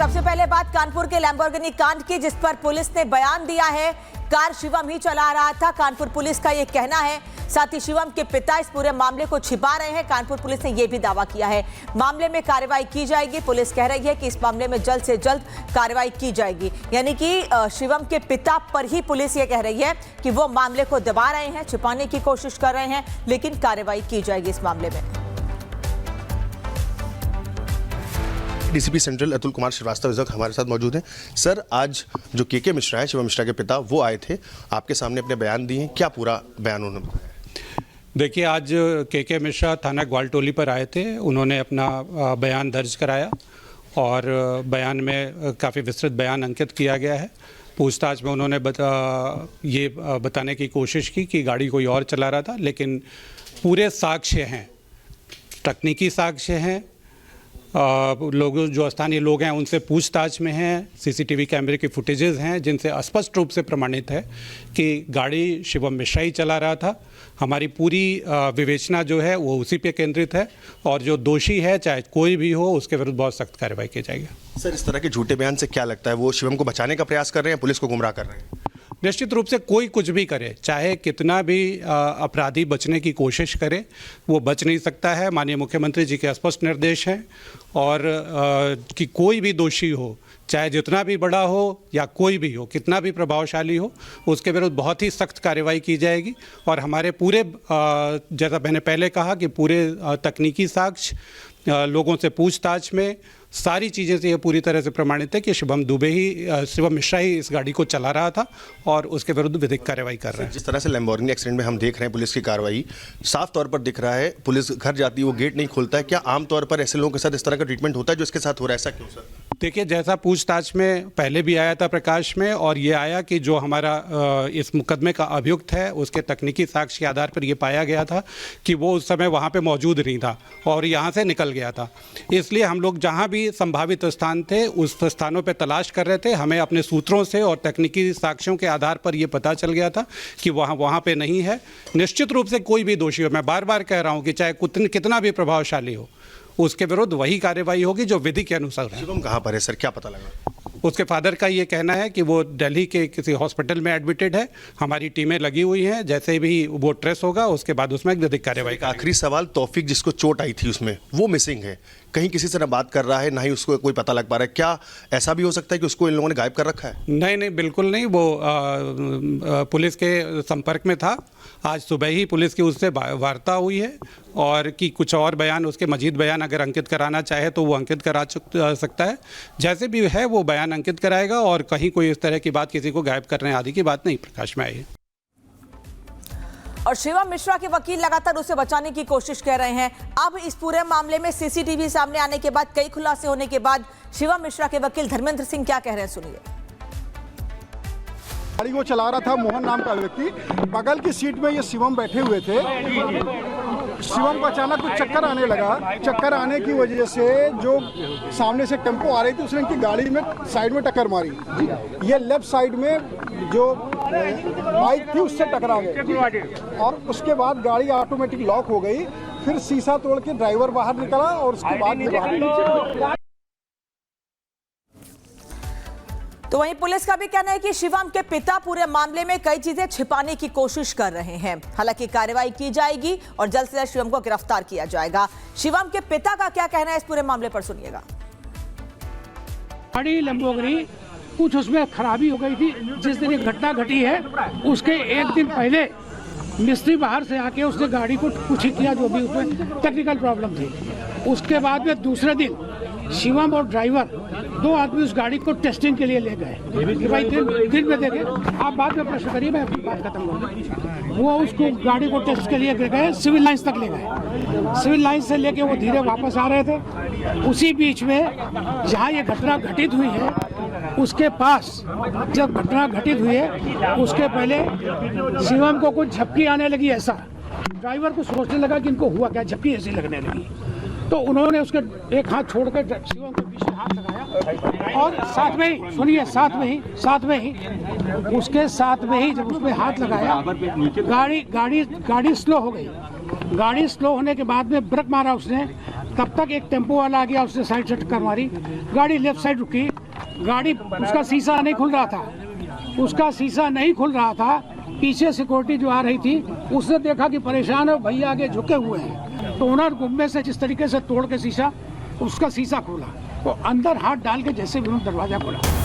सबसे पहले बात कानपुर के लैम्बोर्गिनी कांड की, जिस पर पुलिस ने बयान दिया है। कार शिवम ही चला रहा था, कानपुर पुलिस का यह कहना है। साथ ही शिवम के पिता इस पूरे मामले को छिपा रहे हैं। कानपुर पुलिस ने यह भी दावा किया है मामले में कार्रवाई की जाएगी। पुलिस कह रही है कि इस मामले में जल्द से जल्द कार्रवाई की जाएगी। यानी कि शिवम के पिता पर ही पुलिस ये कह रही है कि वो मामले को दबा रहे हैं, छिपाने की कोशिश कर रहे हैं, लेकिन कार्रवाई की जाएगी इस मामले में। डीसीपी सेंट्रल अतुल कुमार श्रीवास्तव इस वक्त हमारे साथ मौजूद हैं। सर, आज जो के मिश्रा है, शिवम मिश्रा के पिता, वो आए थे, आपके सामने अपने बयान दिए। क्या पूरा बयान उन्होंने बताया? देखिए, आज के मिश्रा थाना ग्वालटोली पर आए थे। उन्होंने अपना बयान दर्ज कराया और बयान में काफ़ी विस्तृत बयान अंकित किया गया है। पूछताछ में उन्होंने ये बताने की कोशिश की कि गाड़ी कोई और चला रहा था, लेकिन पूरे साक्ष्य हैं, तकनीकी साक्ष्य हैं, लोग जो स्थानीय लोग हैं उनसे पूछताछ में हैं, सीसीटीवी कैमरे की फुटेजेस हैं, जिनसे स्पष्ट रूप से प्रमाणित है कि गाड़ी शिवम मिश्रा ही चला रहा था। हमारी पूरी विवेचना जो है वो उसी पे केंद्रित है और जो दोषी है, चाहे कोई भी हो, उसके विरुद्ध बहुत सख्त कार्रवाई की जाएगी। सर, इस तरह के झूठे बयान से क्या लगता है, वो शिवम को बचाने का प्रयास कर रहे हैं, पुलिस को गुमराह कर रहे हैं? निश्चित रूप से कोई कुछ भी करे, चाहे कितना भी अपराधी बचने की कोशिश करे, वो बच नहीं सकता है। माननीय मुख्यमंत्री जी के स्पष्ट निर्देश हैं और कि कोई भी दोषी हो, चाहे जितना भी बड़ा हो या कोई भी हो, कितना भी प्रभावशाली हो, उसके विरुद्ध बहुत ही सख्त कार्रवाई की जाएगी। और हमारे पूरे, जैसा मैंने पहले कहा, कि पूरे तकनीकी साक्ष्य, लोगों से पूछताछ में सारी चीज़ें से ये पूरी तरह से प्रमाणित है कि शिवम मिश्रा ही इस गाड़ी को चला रहा था और उसके विरुद्ध विधिक कार्रवाई कर रहे हैं। जिस तरह से लैम्बोर्गिनी एक्सीडेंट में हम देख रहे हैं पुलिस की कार्रवाई, साफ तौर पर दिख रहा है पुलिस घर जाती है, वो गेट नहीं खोलता है। क्या आमतौर पर ऐसे लोगों के साथ इस तरह का ट्रीटमेंट होता है जो इसके साथ हो रहा है? ऐसा क्यों सर? देखिए, जैसा पूछताछ में पहले भी आया था प्रकाश में, और ये आया कि जो हमारा इस मुकदमे का अभियुक्त है, उसके तकनीकी साक्ष्य के आधार पर ये पाया गया था कि वो उस समय वहाँ पे मौजूद नहीं था और यहाँ से निकल गया था। इसलिए हम लोग जहाँ भी संभावित स्थान थे, उस स्थानों पर तलाश कर रहे थे। हमें अपने सूत्रों से और तकनीकी साक्ष्यों के आधार पर ये पता चल गया था कि वहाँ पे नहीं है। निश्चित रूप से कोई भी दोषी हो, मैं बार बार कह रहा हूँ कि चाहे कितना भी प्रभावशाली हो, उसके विरुद्ध वही कार्रवाई होगी जो विधि के अनुसार है। शिवम कहाँ पर है सर, क्या पता लगा? उसके फादर का ये कहना है कि वो दिल्ली के किसी हॉस्पिटल में एडमिटेड है। हमारी टीमें लगी हुई हैं, जैसे भी वो ट्रेस होगा उसके बाद उसमें विधिक कार्रवाई। आखिरी सवाल, तौफीक जिसको चोट आई थी उसमें, वो मिसिंग है, कहीं किसी से ना बात कर रहा है, ना ही उसको कोई पता लग पा रहा है। क्या ऐसा भी हो सकता है कि उसको इन लोगों ने गायब कर रखा है? नहीं, बिल्कुल नहीं। वो पुलिस के संपर्क में था। आज सुबह ही पुलिस की उससे वार्ता हुई है और कि कुछ और बयान, उसके मजीद बयान अगर अंकित कराना चाहे तो वो अंकित करा सकता है। जैसे भी है वो बयान अंकित कराएगा और कहीं कोई इस तरह की बात, किसी को गायब करने आदि की बात नहीं प्रकाश में आई है। और शिवम मिश्रा के वकील लगातार उसे बचाने की कोशिश कर रहे हैं। अब इस पूरे मामले में सीसीटीवी सामने आने के बाद, कई खुलासे होने के बाद, शिवम मिश्रा के वकील धर्मेंद्र सिंह क्या कह रहे हैं, सुनिए। गाड़ी को चला रहा था मोहन नाम का व्यक्ति, बगल की सीट में ये शिवम बैठे हुए थे। शिवम को अचानक कुछ चक्कर आने लगा। चक्कर आने की वजह से जो सामने से टेम्पो आ रही थी, उसने इनकी गाड़ी में साइड में टक्कर मारी। ये लेफ्ट साइड में जो बाइक थी उससे टकरा गए और उसके बाद गाड़ी ऑटोमेटिक लॉक हो गई। फिर शीशा तोड़ के ड्राइवर बाहर निकला और उसके बाद तो वहीं पुलिस का भी कहना है कि शिवम के पिता पूरे मामले में कई चीजें छिपाने की कोशिश कर रहे हैं। हालांकि कार्रवाई की जाएगी और जल्द से जल्द शिवम को गिरफ्तार किया जाएगा। शिवम के पिता का क्या कहना है इस पूरे मामले पर, सुनिएगा। गाड़ी लैम्बोर्गिनी कुछ उसमें खराबी हो गई थी। जिस दिन ये घटना घटी है उसके एक दिन पहले मिस्त्री बाहर से आके उसने गाड़ी को कुछ ही किया, जो भी उसमें टेक्निकल प्रॉब्लम थी। उसके बाद में दूसरे दिन शिवम और ड्राइवर, दो आदमी उस गाड़ी को टेस्टिंग के लिए ले गए कि भाई दिन में देखे। आप बाद में प्रश्न करिए, मैं अपनी बात खत्म करूँगा। वो उसको गाड़ी को टेस्ट के लिए गए, सिविल लाइन्स तक ले गए। सिविल लाइन्स से लेके वो धीरे वापस आ रहे थे। उसी बीच में जहाँ ये घटना घटित हुई है, उसके पास जब घटना घटित हुई है, उसके पहले शिवम को कुछ झपकी आने लगी। ऐसा ड्राइवर को सोचने लगा कि इनको हुआ क्या, झपकी ऐसी लगने लगी। तो उन्होंने उसके एक हाथ छोड़कर शिवम के पीछे हाथ लगाया और साथ में ही, सुनिए, साथ में ही उसके साथ में ही जब उसमें हाथ लगाया, गाड़ी स्लो हो गई। गाड़ी स्लो होने के बाद में ब्रेक मारा उसने। तब तक एक टेम्पो वाला आ गया, उसने साइड से टक्कर मारी, गाड़ी लेफ्ट साइड रुकी, गाड़ी उसका शीशा नहीं खुल रहा था, पीछे सिक्योरिटी जो आ रही थी उसने देखा कि परेशान है, भैया आगे झुके हुए हैं, तो उन्होंने गुम्बे से जिस तरीके से तोड़ के शीशा खोला, तो अंदर हाथ डाल के जैसे भी उन्होंने दरवाजा खोला।